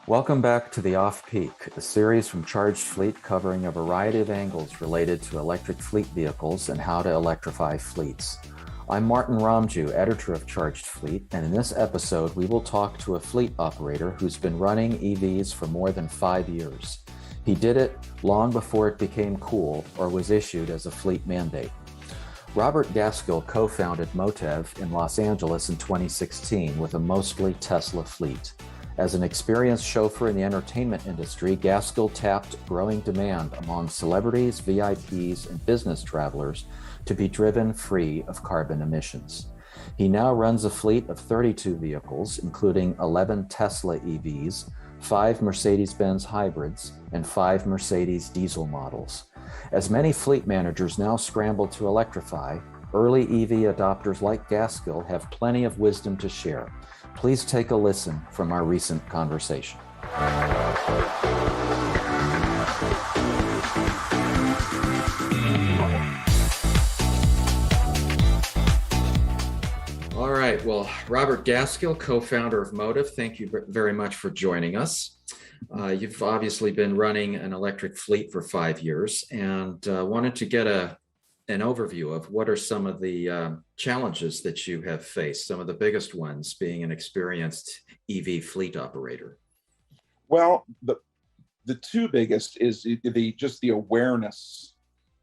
Welcome back to the Off-Peak, a series from Charged Fleet covering a variety of angles related to electric fleet vehicles and how to electrify fleets. I'm Martin Romjue, editor of Charged Fleet, and in this episode, we will talk to a fleet operator who's been running EVs for more than 5 years. He did it long before it became cool or was issued as a fleet mandate. Robert Gaskill co-founded MOTEV in Los Angeles in 2016 with a mostly Tesla fleet. As an experienced chauffeur in the entertainment industry, Gaskill tapped growing demand among celebrities, VIPs, and business travelers to be driven free of carbon emissions. He now runs a fleet of 32 vehicles, including 11 Tesla EVs, 5 Mercedes-Benz hybrids, and 5 Mercedes diesel models. As many fleet managers now scramble to electrify, early EV adopters like Gaskill have plenty of wisdom to share. Please take a listen from our recent conversation. All right, well, Robert Gaskill, co-founder of MOTEV, thank you very much for joining us. You've obviously been running an electric fleet for 5 years and wanted to get an overview of what are some of the challenges that you have faced, some of the biggest ones being an experienced EV fleet operator. Well, the two biggest is just the awareness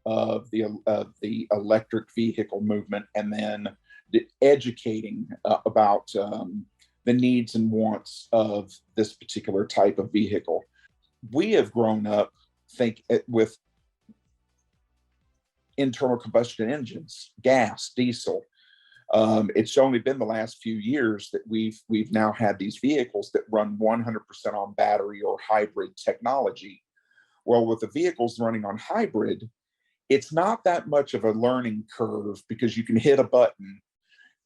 of the electric vehicle movement, and then the educating about the needs and wants of this particular type of vehicle. We have grown up, with internal combustion engines, gas, diesel. It's only been the last few years that we've now had these vehicles that run 100% on battery or hybrid technology. Well, with the vehicles running on hybrid, it's not that much of a learning curve because you can hit a button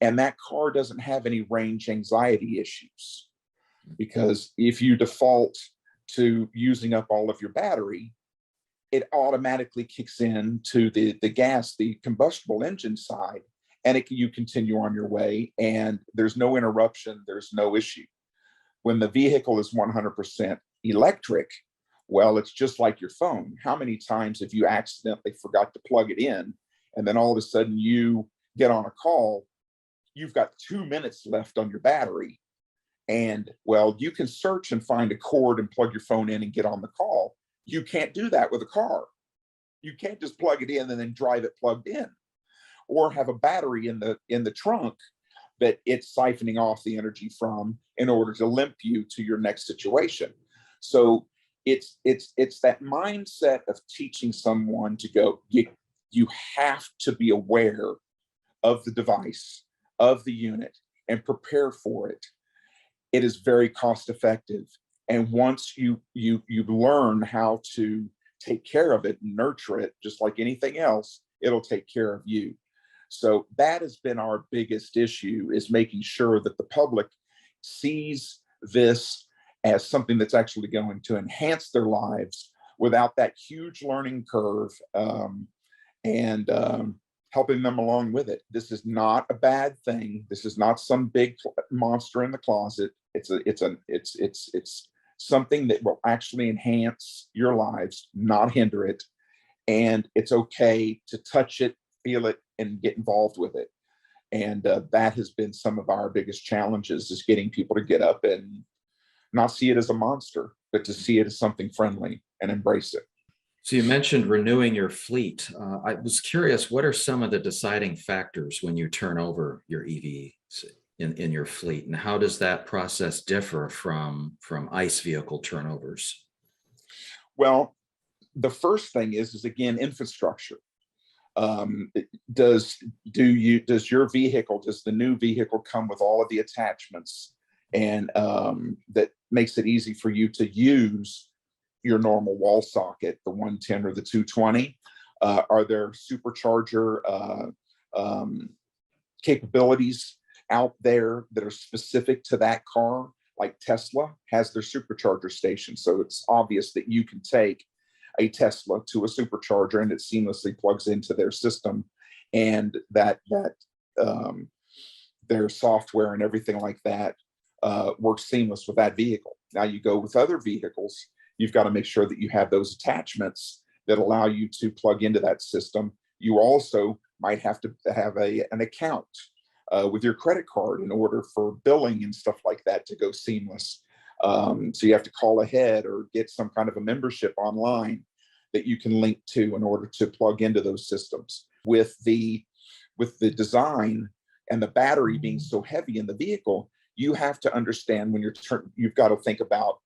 and that car doesn't have any range anxiety issues. Because if you default to using up all of your battery, it automatically kicks in to the gas, the combustible engine side, and you continue on your way, and there's no interruption, there's no issue. When the vehicle is 100% electric, well, it's just like your phone. How many times have you accidentally forgot to plug it in, and then all of a sudden you get on a call, you've got 2 minutes left on your battery, and well, you can search and find a cord and plug your phone in and get on the call. You can't do that with a car. You can't just plug it in and then drive it plugged in, or have a battery in the trunk that it's siphoning off the energy from in order to limp you to your next situation. So it's that mindset of teaching someone to go, you have to be aware of the device, of the unit, and prepare for it. It is very cost effective. And once you learn how to take care of it and nurture it, just like anything else, it'll take care of you. So that has been our biggest issue, is making sure that the public sees this as something that's actually going to enhance their lives without that huge learning curve, and helping them along with it. This is not a bad thing. This is not some big monster in the closet. It's something that will actually enhance your lives, not hinder it. And it's okay to touch it, feel it, and get involved with it. And that has been some of our biggest challenges, is getting people to get up and not see it as a monster, but to see it as something friendly and embrace it. So you mentioned renewing your fleet. I was curious, what are some of the deciding factors when you turn over your EVs in your fleet, and how does that process differ from ICE vehicle turnovers? Well, the first thing is again, infrastructure. Does your vehicle, does the new vehicle come with all of the attachments and that makes it easy for you to use your normal wall socket, the 110 or the 220? Are there supercharger capabilities out there that are specific to that car? Like Tesla has their supercharger station, so it's obvious that you can take a Tesla to a supercharger and it seamlessly plugs into their system, and that their software and everything like that works seamless with that vehicle. Now you go with other vehicles, you've got to make sure that you have those attachments that allow you to plug into that system. You also might have to have an account with your credit card in order for billing and stuff like that to go seamless. So you have to call ahead or get some kind of a membership online that you can link to in order to plug into those systems. With the design and the battery being so heavy in the vehicle, you have to understand when you've got to think about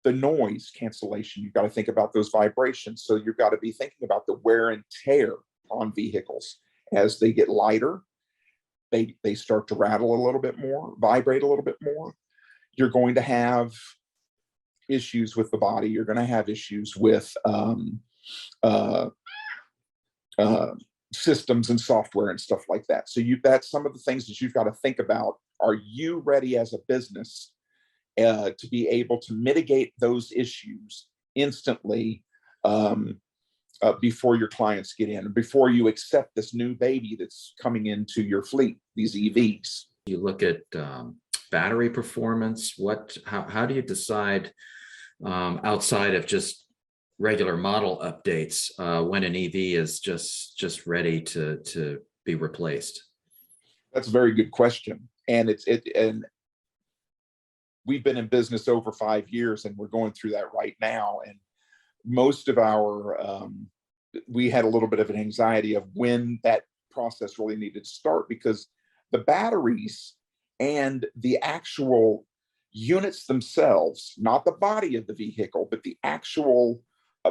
the noise cancellation. You've got to think about those vibrations. So you've got to be thinking about the wear and tear on vehicles. As they get lighter, they start to rattle a little bit more, vibrate a little bit more. You're going to have issues with the body. You're going to have issues with systems and software and stuff like that. So that's some of the things that you've got to think about. Are you ready as a business to be able to mitigate those issues instantly before your clients get in, before you accept this new baby that's coming into your fleet, these EVs? You look at battery performance. How do you decide outside of just regular model updates when an EV is just ready to be replaced? That's a very good question, and and we've been in business over 5 years, and we're going through that right now. And most of our we had a little bit of an anxiety of when that process really needed to start, because the batteries and the actual units themselves, not the body of the vehicle, but the actual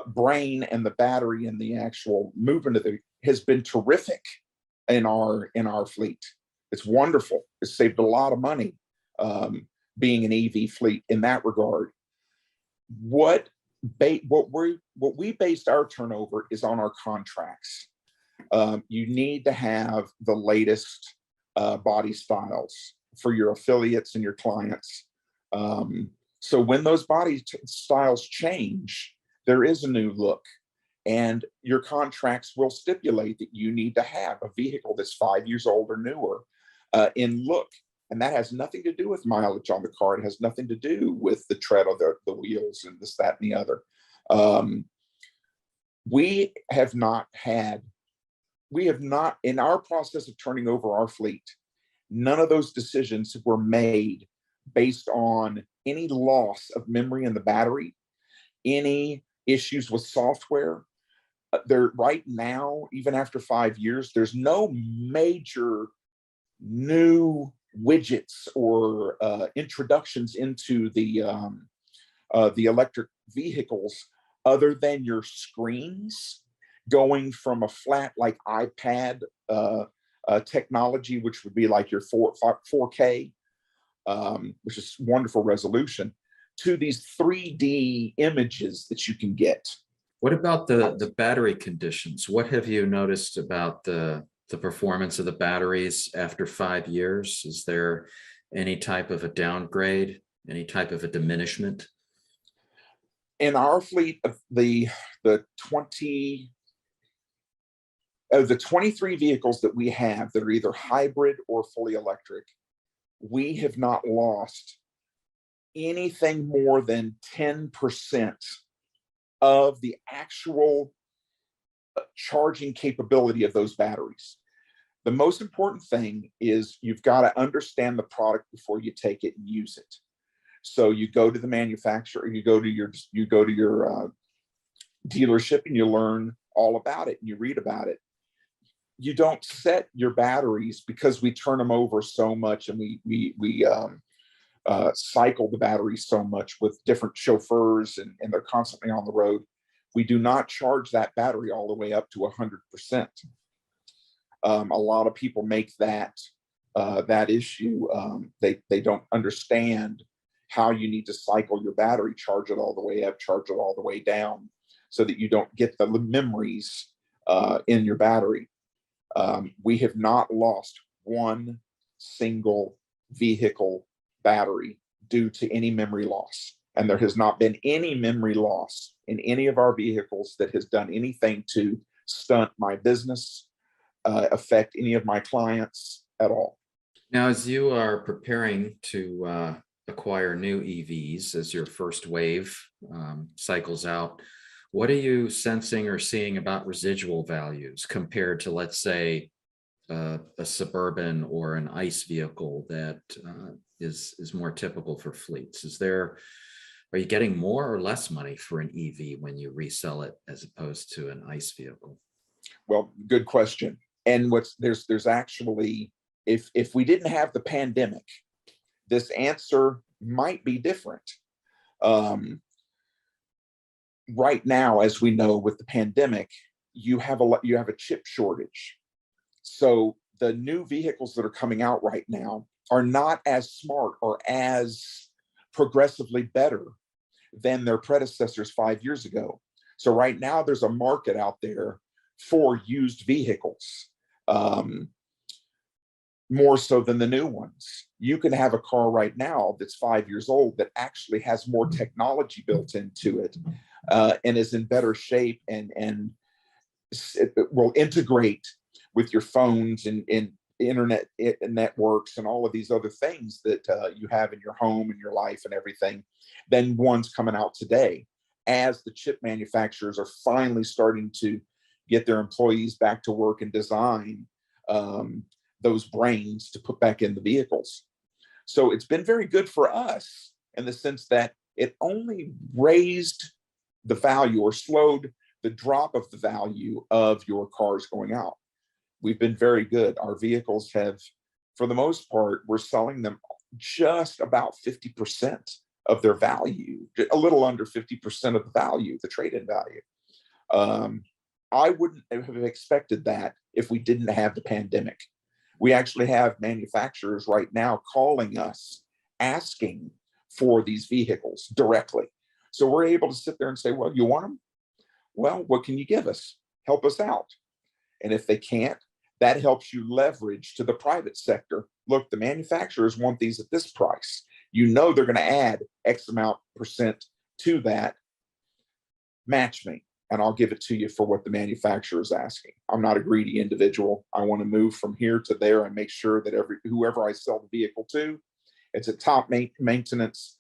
brain and the battery and the actual movement of has been terrific in our fleet. It's wonderful. It's saved a lot of money being an EV fleet in that regard. What we based our turnover is on our contracts. You need to have the latest body styles for your affiliates and your clients. So when those body styles change, there is a new look, and your contracts will stipulate that you need to have a vehicle that's 5 years old or newer in look. And that has nothing to do with mileage on the car. It has nothing to do with the tread of the wheels and this, that, and the other. We have not, in our process of turning over our fleet, none of those decisions were made based on any loss of memory in the battery, any issues with software. There right now, even after 5 years, there's no major new widgets or introductions into the electric vehicles other than your screens going from a flat like iPad technology, which would be like your 4K, which is wonderful resolution, to these 3D images that you can get. What about the battery conditions? What have you noticed about the performance of the batteries after 5 years? Is there any type of a downgrade, any type of a diminishment? In our fleet of the 23 vehicles that we have that are either hybrid or fully electric, we have not lost anything more than 10% of the actual charging capability of those batteries. The most important thing is you've got to understand the product before you take it and use it. So you go to the manufacturer, you go to your dealership, and you learn all about it and you read about it. You don't set your batteries, because we turn them over so much, and we cycle the batteries so much with different chauffeurs, and they're constantly on the road. We do not charge that battery all the way up to 100%. A lot of people make that issue. They don't understand how you need to cycle your battery, charge it all the way up, charge it all the way down, so that you don't get the memories in your battery. We have not lost one single vehicle battery due to any memory loss. And there has not been any memory loss in any of our vehicles that has done anything to stunt my business, affect any of my clients at all. Now, as you are preparing to acquire new EVs as your first wave cycles out, what are you sensing or seeing about residual values compared to, let's say, a suburban or an ICE vehicle that is more typical for fleets? Are you getting more or less money for an EV when you resell it as opposed to an ICE vehicle? Well, good question. And there's actually, if we didn't have the pandemic, this answer might be different. Right now, as we know, with the pandemic, you have a chip shortage. So the new vehicles that are coming out right now are not as smart or as progressively better than their predecessors 5 years ago. So right now, there's a market out there for used vehicles, more so than the new ones. You can have a car right now that's 5 years old that actually has more technology built into it, and is in better shape, and it will integrate with your phones and internet networks and all of these other things that you have in your home and your life and everything, than ones coming out today, as the chip manufacturers are finally starting to get their employees back to work and design those brains to put back in the vehicles. So it's been very good for us in the sense that it only raised the value or slowed the drop of the value of your cars going out. We've been very good. Our vehicles have, for the most part, we're selling them just about 50% of their value, a little under 50% of the value, the trade-in value. I wouldn't have expected that if we didn't have the pandemic. We actually have manufacturers right now calling us, asking for these vehicles directly. So we're able to sit there and say, well, you want them? Well, what can you give us? Help us out. And if they can't, that helps you leverage to the private sector. Look, the manufacturers want these at this price. You know they're going to add X amount percent to that. Match me, and I'll give it to you for what the manufacturer is asking. I'm not a greedy individual. I want to move from here to there and make sure that whoever I sell the vehicle to, it's at top maintenance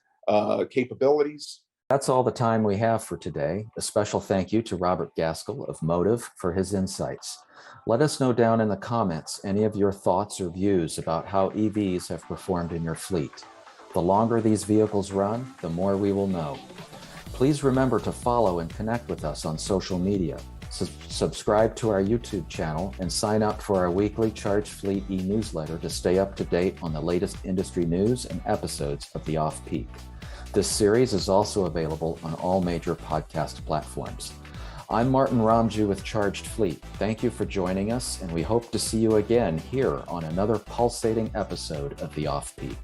capabilities. That's all the time we have for today. A special thank you to Robert Gaskill of MOTEV for his insights. Let us know down in the comments any of your thoughts or views about how EVs have performed in your fleet. The longer these vehicles run, the more we will know. Please remember to follow and connect with us on social media. Subscribe to our YouTube channel and sign up for our weekly Charged Fleet e-newsletter to stay up to date on the latest industry news and episodes of The Off-Peak. This series is also available on all major podcast platforms. I'm Martin Romjue with Charged Fleet. Thank you for joining us, and we hope to see you again here on another pulsating episode of The Off-Peak.